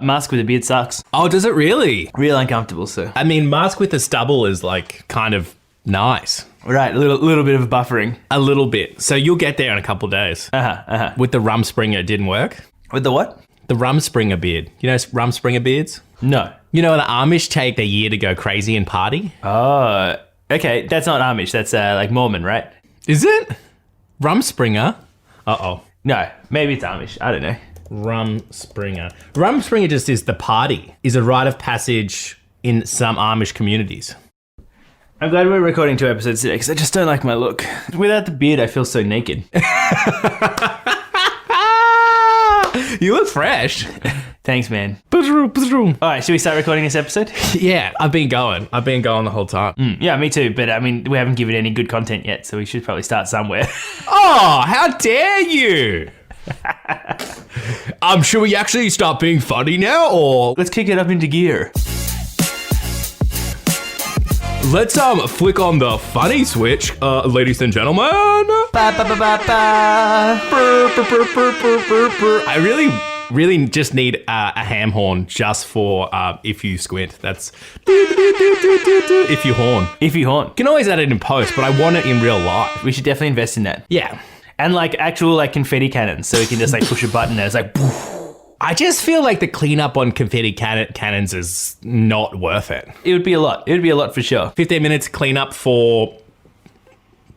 Mask with a beard sucks. Oh, does it really? Real uncomfortable, so. I mean, mask with a stubble is like kind of nice. Right, a little bit of buffering. A little bit. So you'll get there in a couple of days. With the Rumspringa, it didn't work. With the what? The Rumspringa beard. You know Rumspringa beards? No. You know, the Amish take a year to go crazy and party? Oh, okay. That's not Amish. That's like Mormon, right? Is it? Rumspringa? Uh-oh. No, maybe it's Amish. I don't know. Rumspringa. Rumspringa just is the party, is a rite of passage in some Amish communities. I'm glad we're recording 2 episodes today because I just don't like my look. Without the beard, I feel so naked. You look fresh. Thanks, man. All right, should we start recording this episode? Yeah, I've been going the whole time. Yeah, me too. But I mean, we haven't given any good content yet, so we should probably start somewhere. Oh, how dare you! Should we actually start being funny now, or Let's kick it up into gear. let's flick on the funny switch, ladies and gentlemen. I really just need a ham horn just for if you squint. That's if you horn. If you horn. You can always add it in post, but I want it in real life. We should definitely invest in that. Yeah. And like actual like confetti cannons, so we can just like push a button and it's like poof. I just feel like the cleanup on confetti cannons is not worth it. It would be a lot. It would be a lot for sure. 15 minutes cleanup for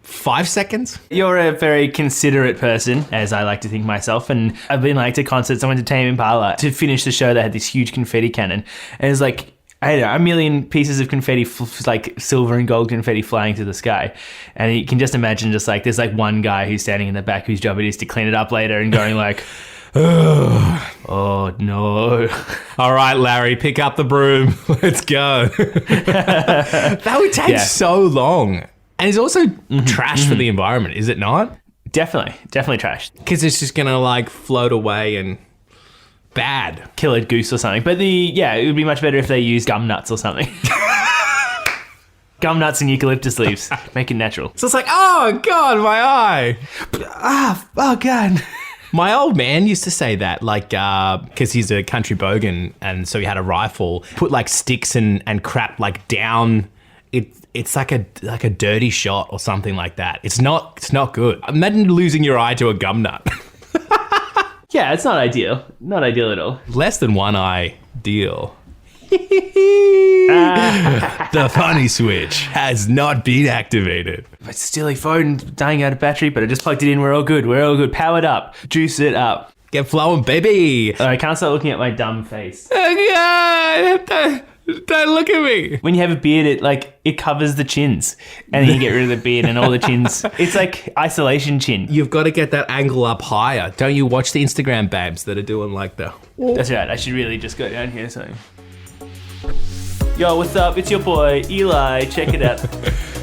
5 seconds? You're a very considerate person, as I like to think myself, and I've been like to concerts. I went to Tame Impala to finish the show. They had this huge confetti cannon, and it's like, I don't know, a million pieces of confetti, like silver and gold confetti flying through the sky. And you can just imagine just like, there's like one guy who's standing in the back whose job it is to clean it up later and going like, oh no. All right, Larry, pick up the broom. Let's go. That would take so long. And it's also trash for the environment, is it not? Definitely trash. Because it's just going to like float away and bad. Kill a goose or something. But it would be much better if they used gum nuts or something. Gum nuts and eucalyptus leaves. Make it natural. So it's like, oh God, my eye. Oh God. My old man used to say that, like, because he's a country bogan, and so he had a rifle, put like sticks and crap like down. It's like a dirty shot or something like that. It's not good. Imagine losing your eye to a gum nut. Yeah, it's not ideal. Not ideal at all. Less than one eye deal. The funny switch has not been activated. My silly phone dying out of battery, but I just plugged it in. We're all good. Powered up. Juice it up. Get flowing, baby. I can't stop looking at my dumb face. Oh, God. Don't look at me. When you have a beard, it covers the chins, and then you get rid of the beard and all the chins. It's like isolation chin. You've got to get that angle up higher. Don't you watch the Instagram babes that are doing like the... That's right. I should really just go down here. So, yo, what's up? It's your boy Eli. Check it out.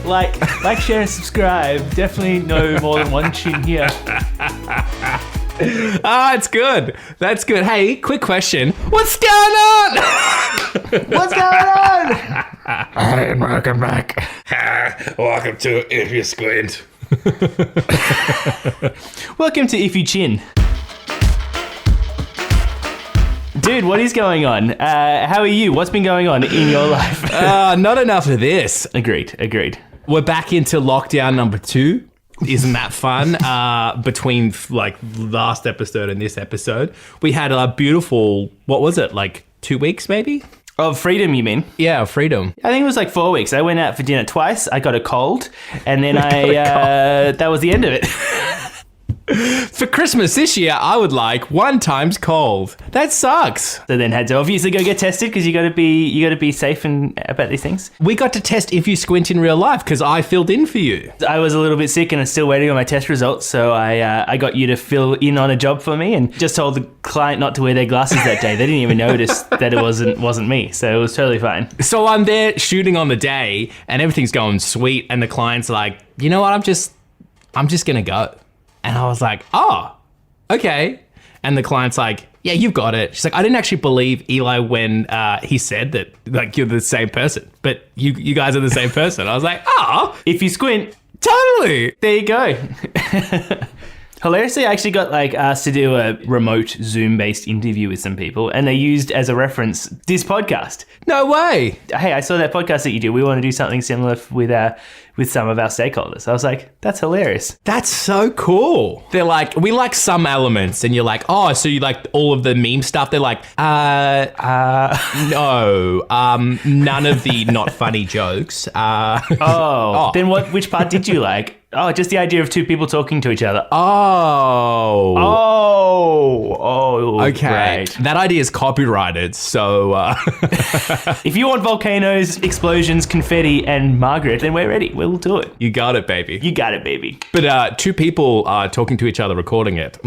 like, share, and subscribe. Definitely no more than one chin here. It's good. That's good. Hey, quick question. What's going on? What's going on? Hey, welcome back. Welcome to If You Squint. Welcome to If You Chin. Dude, what is going on? How are you? What's been going on in your life? Not enough of this. Agreed. We're back into lockdown number 2. Isn't that fun? Between like last episode and this episode, we had a beautiful, what was it, like 2 weeks maybe? Of freedom, you mean? Yeah, freedom. I think it was like 4 weeks. I went out for dinner twice. I got a cold, and then that was the end of it. For Christmas this year, I would like 1 times cold. That sucks. So then had to obviously go get tested because you got to be safe about these things. We got to test If You Squint in real life because I filled in for you. I was a little bit sick and I'm still waiting on my test results, so I got you to fill in on a job for me and just told the client not to wear their glasses that day. They didn't even notice that it wasn't me, so it was totally fine. So I'm there shooting on the day and everything's going sweet, and the client's like, you know what? I'm just gonna go. And I was like, oh, okay. And the client's like, yeah, you've got it. She's like, I didn't actually believe Eli when he said that, like, you're the same person, but you guys are the same person. I was like, oh, If you squint, totally. there you go. Hilariously, I actually got asked to do a remote Zoom-based interview with some people, and they used as a reference this podcast. No way. Hey, I saw that podcast that you do. We want to do something similar with some of our stakeholders. I was like, that's hilarious. That's so cool. They're like, we like some elements, and you're like, oh, so you like all of the meme stuff? They're like, no, none of the not funny jokes. Then which part did you like? Oh, just the idea of two people talking to each other. Okay. Right. That idea is copyrighted, so... If you want volcanoes, explosions, confetti, and Margaret, then we're ready. We'll do it. You got it, baby. You got it, baby. But two people talking to each other recording it.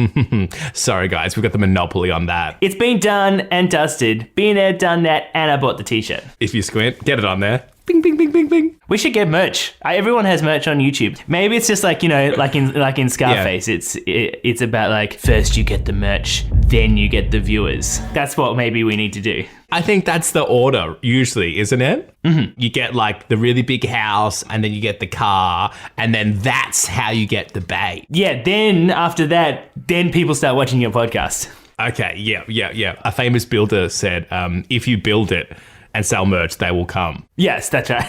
Sorry, guys. We've got the monopoly on that. It's been done and dusted. Been there, done that, and I bought the t-shirt. If you squint, get it on there. Bing, bing, bing, bing, bing. We should get merch. Everyone has merch on YouTube. Maybe it's just like in Scarface. Yeah. It's about first you get the merch, then you get the viewers. That's what maybe we need to do. I think that's the order usually, isn't it? Mm-hmm. You get the really big house, and then you get the car, and then that's how you get the bait. Yeah, then after that, then people start watching your podcast. Okay, yeah. A famous builder said, if you build it and sell merch, they will come. Yes, that's right.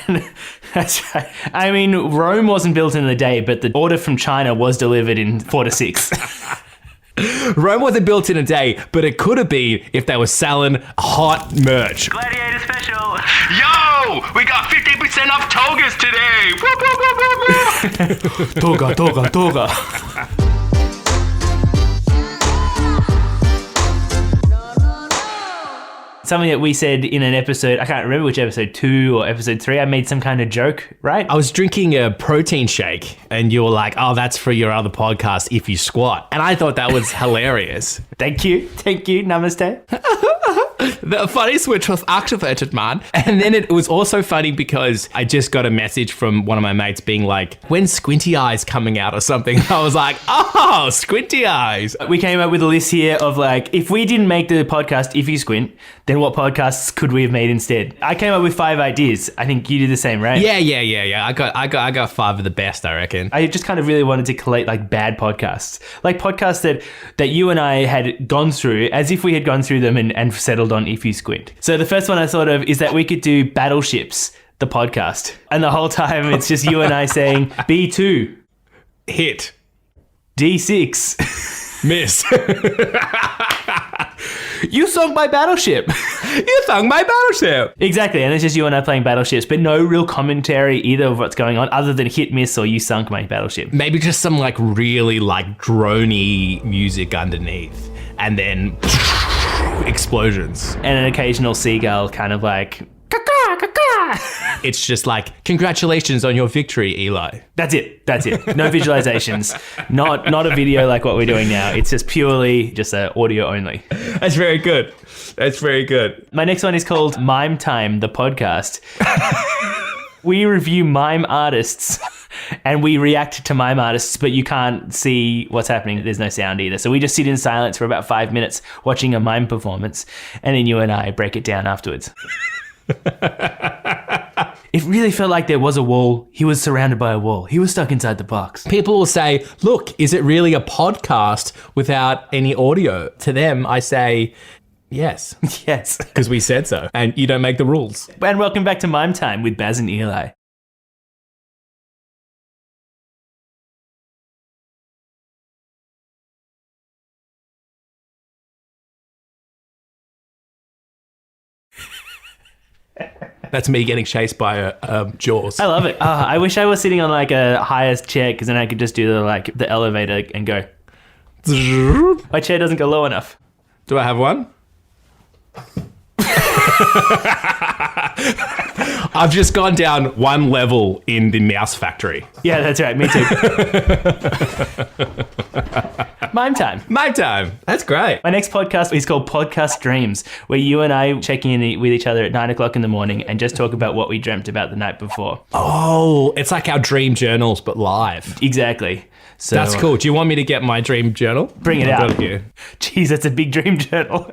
That's right. I mean, Rome wasn't built in a day, but the order from China was delivered in 4 to 6. Rome wasn't built in a day, but it could have been if they were selling hot merch. Gladiator special. Yo, we got 50% off Togas today. Toga. Something that we said in an episode, I can't remember which episode 2 or episode 3, I made some kind of joke, right? I was drinking a protein shake, and you were like, oh, that's for your other podcast, If You Squat. And I thought that was hilarious. Thank you. Namaste. The funny switch was activated, man. And then it was also funny because I just got a message from one of my mates being like, when's Squinty Eyes coming out or something? I was like, oh, Squinty Eyes. We came up with a list here of if we didn't make the podcast If You Squint, then what podcasts could we have made instead? I came up with 5 ideas. I think you did the same, right? Yeah. I got 5 of the best, I reckon. I just kind of really wanted to collate bad podcasts. Podcasts that you and I had gone through as if we had gone through them and settled on If You Squint. So the first one I thought of is that we could do Battleships, the podcast. And the whole time it's just you and I saying B2. Hit. D6. Miss. You sunk my battleship. You sunk my battleship. Exactly. And it's just you and I playing battleships, but no real commentary either of what's going on other than hit, miss, or you sunk my battleship. Maybe just some really droney music underneath. And then explosions. And an occasional seagull kind of caw, caw, caw. It's just congratulations on your victory, Eli. That's it. No visualizations. Not a video like what we're doing now. It's just purely just audio only. That's very good. My next one is called Mime Time, the podcast. We review mime artists and we react to mime artists, but you can't see what's happening. There's no sound either. So we just sit in silence for about 5 minutes watching a mime performance, and then you and I break it down afterwards. It really felt like there was a wall. He was surrounded by a wall. He was stuck inside the box. People will say, look, is it really a podcast without any audio? To them, I say, yes. Yes. Because we said so. And you don't make the rules. And welcome back to Mime Time with Baz and Eli. That's me getting chased by Jaws. I love it. I wish I was sitting on a highest chair, because then I could just do the elevator and go. My chair doesn't go low enough. Do I have one? I've just gone down 1 level in the mouse factory. Yeah, that's right. Me too. Mime Time. That's great. My next podcast is called Podcast Dreams, where you and I check in with each other at 9 o'clock in the morning and just talk about what we dreamt about the night before. Oh, it's like our dream journals, but live. Exactly. So that's cool. Do you want me to get my dream journal? Bring it out. Here. Jeez, that's a big dream journal.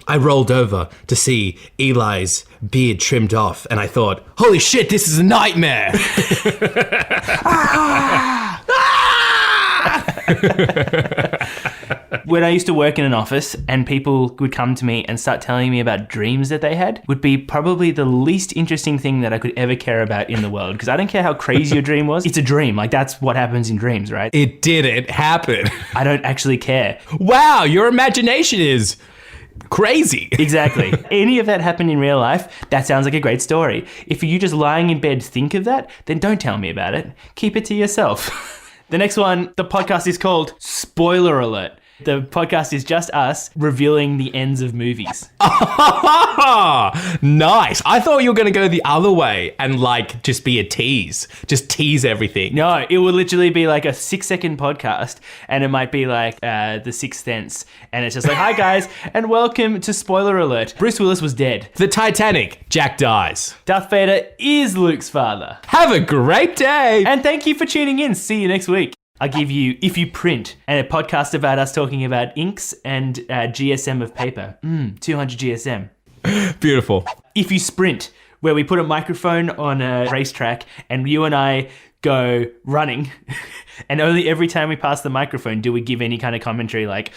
I rolled over to see Eli's beard trimmed off, and I thought, holy shit, this is a nightmare. When I used to work in an office and people would come to me and start telling me about dreams that they had, would be probably the least interesting thing that I could ever care about in the world. Because I don't care how crazy your dream was. It's a dream. Like, that's what happens in dreams, right? It didn't happen. I don't actually care. Wow, your imagination is crazy. Exactly. Any of that happened in real life, that sounds like a great story. If you just lying in bed think of that, then don't tell me about it. Keep it to yourself. The next one, the podcast is called Spoiler Alert. The podcast is just us revealing the ends of movies. Nice. I thought you were going to go the other way and like just be a tease. Just tease everything. No, it will literally be like a 6-second podcast and it might be like The Sixth Sense. And it's just like, hi guys, and welcome to Spoiler Alert. Bruce Willis was dead. The Titanic. Jack dies. Darth Vader is Luke's father. Have a great day. And thank you for tuning in. See you next week. I'll give you If You Print, and a podcast about us talking about inks and GSM of paper. 200 GSM. Beautiful. If You Sprint, where we put a microphone on a racetrack and you and I go running, and only every time we pass the microphone do we give any kind of commentary like,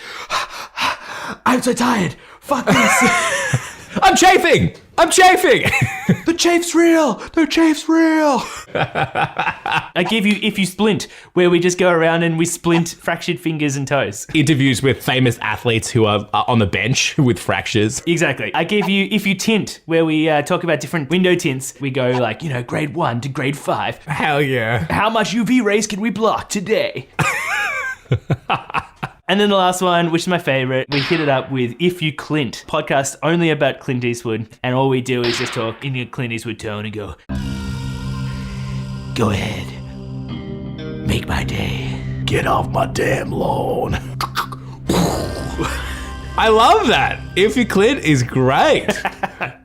I'm so tired, fuck this. I'm chafing. The chafe's real. The chafe's real. I give you If You Splint, where we just go around and we splint fractured fingers and toes. Interviews with famous athletes who are on the bench with fractures. Exactly. I give you If You Tint, where we talk about different window tints. We go like, grade 1 to grade 5. Hell yeah. How much UV rays can we block today? And then the last one, which is my favorite, we hit it up with If You Clint, podcast only about Clint Eastwood. And all we do is just talk in a Clint Eastwood tone and go ahead. Make my day. Get off my damn lawn. I love that. If You Clint is great.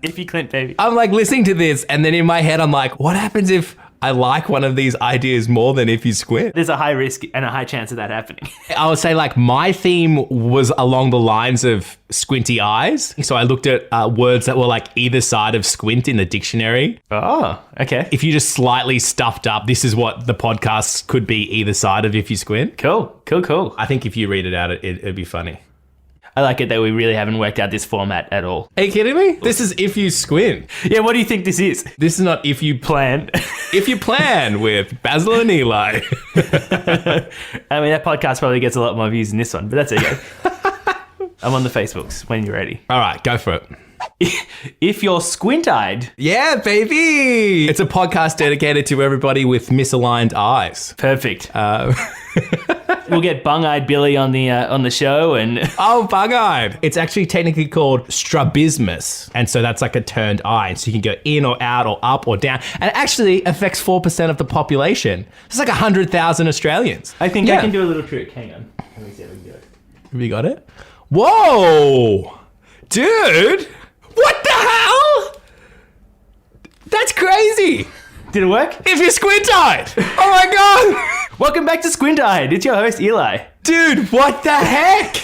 If You Clint, baby. I'm like listening to this and then in my head I'm like, what happens if I like one of these ideas more than If You Squint? There's a high risk and a high chance of that happening. I would say like my theme was along the lines of squinty eyes. So I looked at words that were like either side of squint in the dictionary. Oh, okay. If you just slightly stuffed up, this is what the podcast could be either side of If You Squint. Cool. I think if you read it out, it'd be funny. I like it that we really haven't worked out this format at all. Are you kidding me? This is If You Squint. Yeah, what do you think this is? This is not If You Plan. If You Plan with Basil and Eli. I mean, that podcast probably gets a lot more views than this one, but that's okay. I'm on the Facebooks when you're ready. All right, go for it. If you're squint-eyed. Yeah, baby. It's a podcast dedicated to everybody with misaligned eyes. Perfect. We'll get bung-eyed Billy on the show and oh, bung-eyed. It's actually technically called strabismus, and so that's like a turned eye. So you can go in or out or up or down, and it actually affects 4% of the population. It's like 100,000 Australians. I think I can do a little trick. Hang on. Let me see if we can do it. Have you got it? Whoa, dude! What the hell? That's crazy. Did it work? If you're squint-eyed. Oh my god. Welcome back to Squint-Eyed. It's your host, Eli. Dude, what the heck?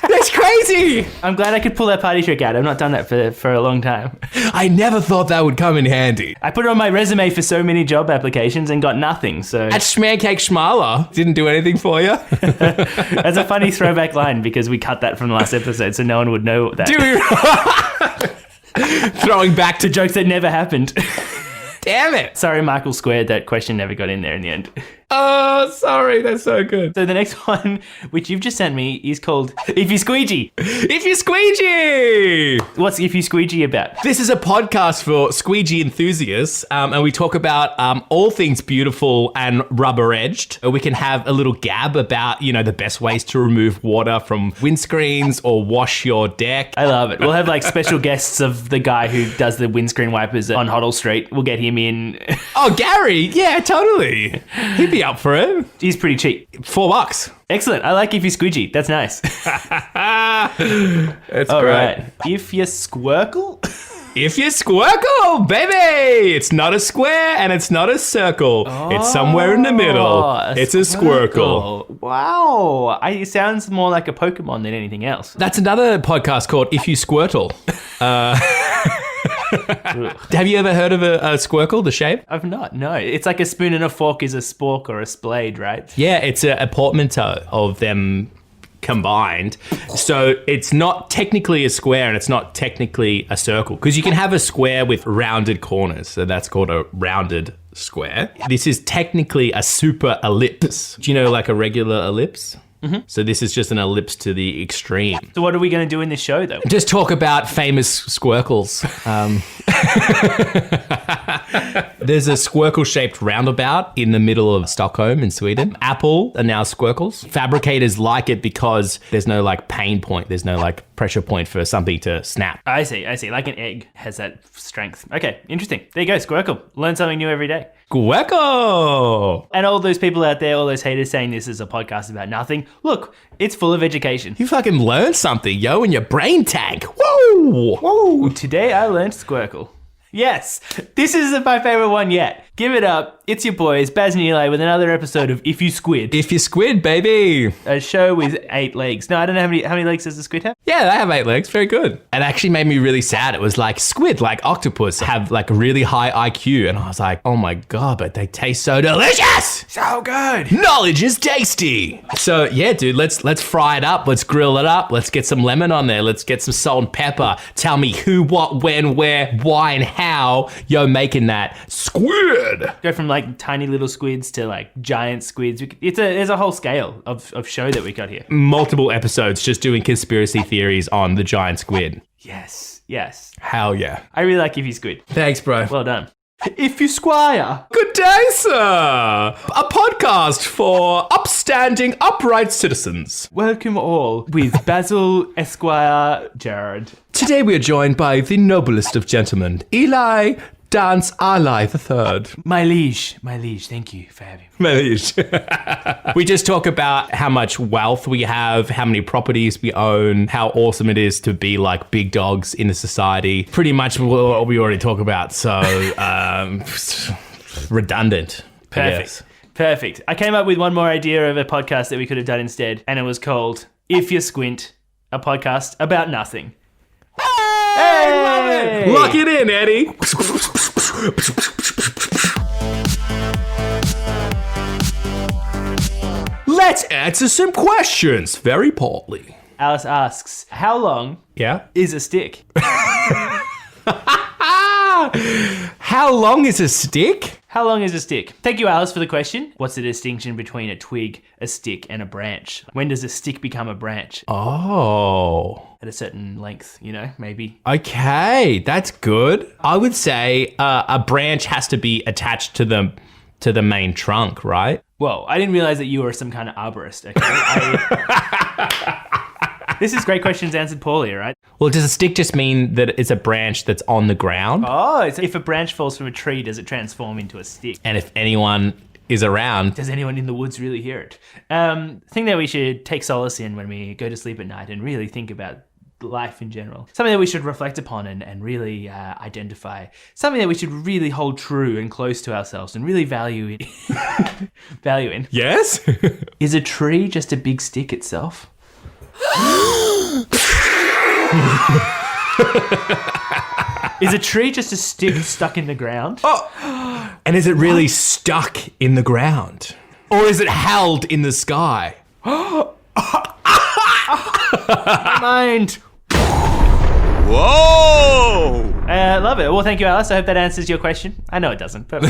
That's crazy. I'm glad I could pull that party trick out. I've not done that for a long time. I never thought that would come in handy. I put it on my resume for so many job applications and got nothing, so... At Schmancake Schmarler didn't do anything for you? That's a funny throwback line because we cut that from the last episode so no one would know that. Dude. Throwing back to jokes that never happened. Damn it. Sorry, Michael Squared. That question never got in there in the end. Oh, sorry. That's so good. So the next one, which you've just sent me, is called If You Squeegee. If You Squeegee! What's If You Squeegee about? This is a podcast for squeegee enthusiasts, and we talk about all things beautiful and rubber-edged. We can have a little gab about, the best ways to remove water from windscreens or wash your deck. I love it. We'll have like special guests of the guy who does the windscreen wipers on Hoddle Street. We'll get him in. Oh, Gary. Yeah, totally. He'd be up for it. He's pretty cheap. $4. Excellent. I like If You Squeegee. That's nice. That's all great. Right. If You Squirkle? If You Squirkle, baby! It's not a square and it's not a circle. It's somewhere in the middle. It's a squircle. Wow. It sounds more like a Pokemon than anything else. That's another podcast called If You Squirtle. Have you ever heard of a squircle, the shape? I've not, no. It's like a spoon and a fork is a spork or a splade, right? Yeah, it's a portmanteau of them combined. So it's not technically a square and it's not technically a circle, because you can have a square with rounded corners. So that's called a rounded square. This is technically a super ellipse. Do you know like a regular ellipse? Mm-hmm. So this is just an ellipse to the extreme. So what are we going to do in this show, though? Just talk about famous squircles. There's a squircle-shaped roundabout in the middle of Stockholm in Sweden. Apple are now squircles. Fabricators like it because there's no like pain point. There's no like pressure point for something to snap. I see. Like an egg has that strength. Okay, interesting. There you go, squircle. Learn something new every day. Squircle! And all those people out there, all those haters saying this is a podcast about nothing, look, it's full of education. You fucking learned something, yo, in your brain tank. Woo! Whoa! Today I learned squircle. Yes, this is my favorite one yet. Give it up. It's your boys, Baz and Eli, with another episode of If You Squid. If You Squid, baby. A show with 8 legs. No, I don't know how many legs does the squid have? Yeah, they have 8 legs. Very good. It actually made me really sad. It was like squid, like octopus, have like a really high IQ. And I was like, oh my God, but they taste so delicious. So good. Knowledge is tasty. So yeah, dude, let's fry it up. Let's grill it up. Let's get some lemon on there. Let's get some salt and pepper. Tell me who, what, when, where, why, and how you're making that squid. Go from like tiny little squids to like giant squids. There's a whole scale of show that we got here. Multiple episodes just doing conspiracy theories on the giant squid. Yes. Hell yeah. I really like If You Squid. Thanks, bro. Well done. If You Squire. Good day, sir. A podcast for upstanding, upright citizens. Welcome all with Basil Esquire Gerard. Today we are joined by the noblest of gentlemen, Eli Dance Ally III. My liege, thank you for having me. My liege. We just talk about how much wealth we have, how many properties we own, how awesome it is to be like big dogs in a society. Pretty much what we already talk about, so redundant. Perfect. I came up with one more idea of a podcast that we could have done instead, and it was called If You Squint, a podcast about nothing. Hey! Love it! Lock it in, Eddie. Let's answer some questions very portly. Alice asks, how long is a stick? How long is a stick? How long is a stick? Thank you, Alice, for the question. What's the distinction between a twig, a stick, and a branch? When does a stick become a branch? Oh. At a certain length, maybe. Okay, that's good. I would say a branch has to be attached to the main trunk, right? Whoa, I didn't realize that you were some kind of arborist. Okay? This is Great Questions Answered Poorly, right? Well, does a stick just mean that it's a branch that's on the ground? Oh, so if a branch falls from a tree, does it transform into a stick? And if anyone is around, does anyone in the woods really hear it? Thing that we should take solace in when we go to sleep at night and really think about life in general. Something that we should reflect upon and really identify. Something that we should really hold true and close to ourselves and really value in. Yes? Is a tree just a big stick itself? Is a tree just a stick stuck in the ground? Oh, and is it really stuck in the ground? Or is it held in the sky? My mind. Whoa! Love it. Well, thank you, Alice. I hope that answers your question. I know it doesn't, but...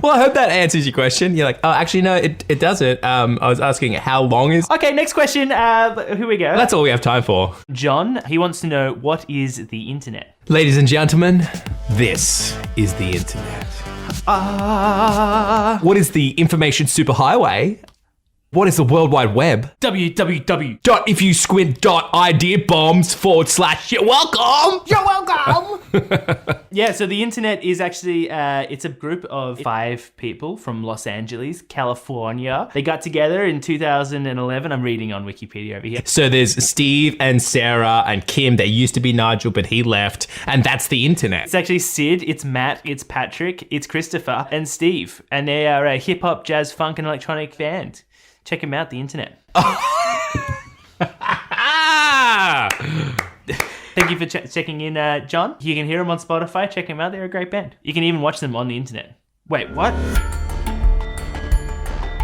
Well, I hope that answers your question. You're like, oh, actually, no, it doesn't. I was asking how long is... Okay, next question. Here we go. That's all we have time for. John, he wants to know, what is the internet? Ladies and gentlemen, this is the internet. What is the information superhighway? What is the World Wide Web? www.ifyousquint.ideabombs/ you're welcome. You're welcome. Yeah, so the internet is actually, it's a group of 5 people from Los Angeles, California. They got together in 2011. I'm reading on Wikipedia over here. So there's Steve and Sarah and Kim. There used to be Nigel, but he left. And that's the internet. It's actually Sid, it's Matt, it's Patrick, it's Christopher, and Steve. And they are a hip-hop, jazz, funk, and electronic band. Check them out, the internet. Thank you for checking in, John. You can hear them on Spotify. Check them out. They're a great band. You can even watch them on the internet. Wait, what?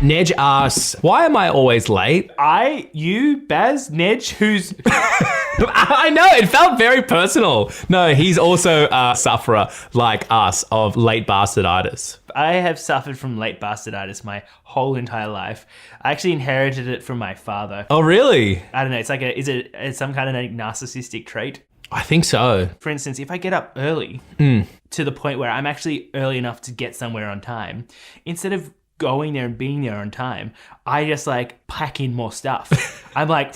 Nedge asks, why am I always late? You, Baz, Nedge, who's... I know, it felt very personal. No, he's also a sufferer like us of late bastarditis. I have suffered from late bastarditis my whole entire life. I actually inherited it from my father. Oh, really? I don't know. It's like it's some kind of like narcissistic trait. I think so. For instance, if I get up early to the point where I'm actually early enough to get somewhere on time, instead of going there and being there on time, I just like pack in more stuff. I'm like,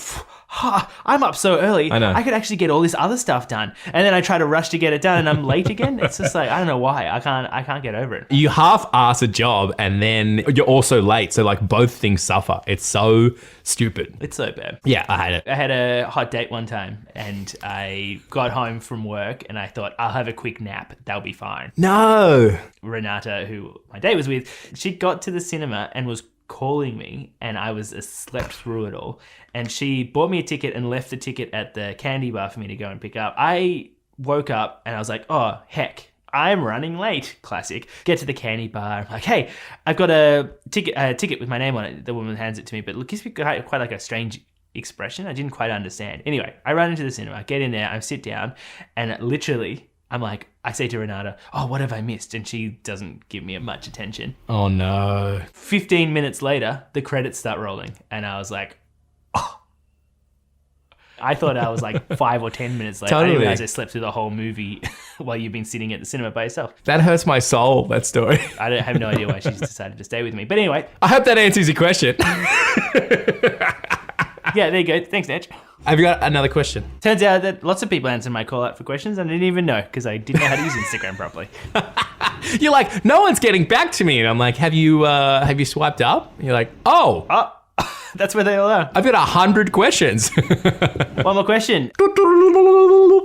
I'm up so early. I know. I could actually get all this other stuff done. And then I try to rush to get it done and I'm late again. It's just like, I don't know why. I can't get over it. You half-ass a job and then you're also late. So like both things suffer. It's so stupid. It's so bad. Yeah, I hate it. I had a hot date one time and I got home from work and I thought, I'll have a quick nap. That'll be fine. No. Renata, who my date was with, she got to the cinema and was calling me and I was slept through it all. And she bought me a ticket and left the ticket at the candy bar for me to go and pick up. I woke up and I was like, oh, heck, I'm running late. Classic. Get to the candy bar. I'm like, hey, I've got a ticket with my name on it. The woman hands it to me, but it gives me quite like a strange expression. I didn't quite understand. Anyway, I run into the cinema, get in there, I sit down, and literally, I'm like, I say to Renata, oh, what have I missed? And she doesn't give me much attention. Oh, no. 15 minutes later, the credits start rolling. And I was like, oh. I thought I was like 5 or 10 minutes late. Totally. I didn't realize I slept through the whole movie while you've been sitting at the cinema by yourself. That hurts my soul, that story. I have no idea why she's decided to stay with me. But anyway. I hope that answers your question. Yeah, there you go. Thanks, Nedge. Have you got another question? Turns out that lots of people answer my call out for questions and I didn't even know because I didn't know how to use Instagram properly. You're like, no one's getting back to me. And I'm like, have you swiped up? And you're like, oh, That's where they all are. I've got 100 questions. One more question.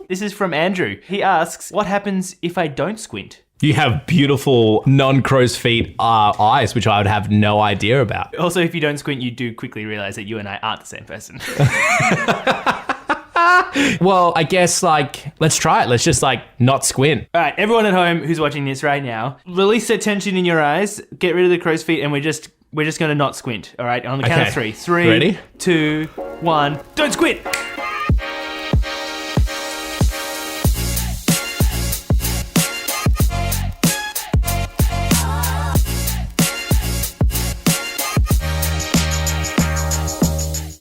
This is from Andrew. He asks, what happens if I don't squint? You have beautiful non-crow's feet eyes, which I would have no idea about. Also, if you don't squint, you do quickly realize that you and I aren't the same person. Well, I guess let's try it. Let's just not squint. All right, everyone at home who's watching this right now, release that tension in your eyes, get rid of the crow's feet, and we're just going to not squint. All right, on the count of three. 3, Ready? 2, 1, don't squint!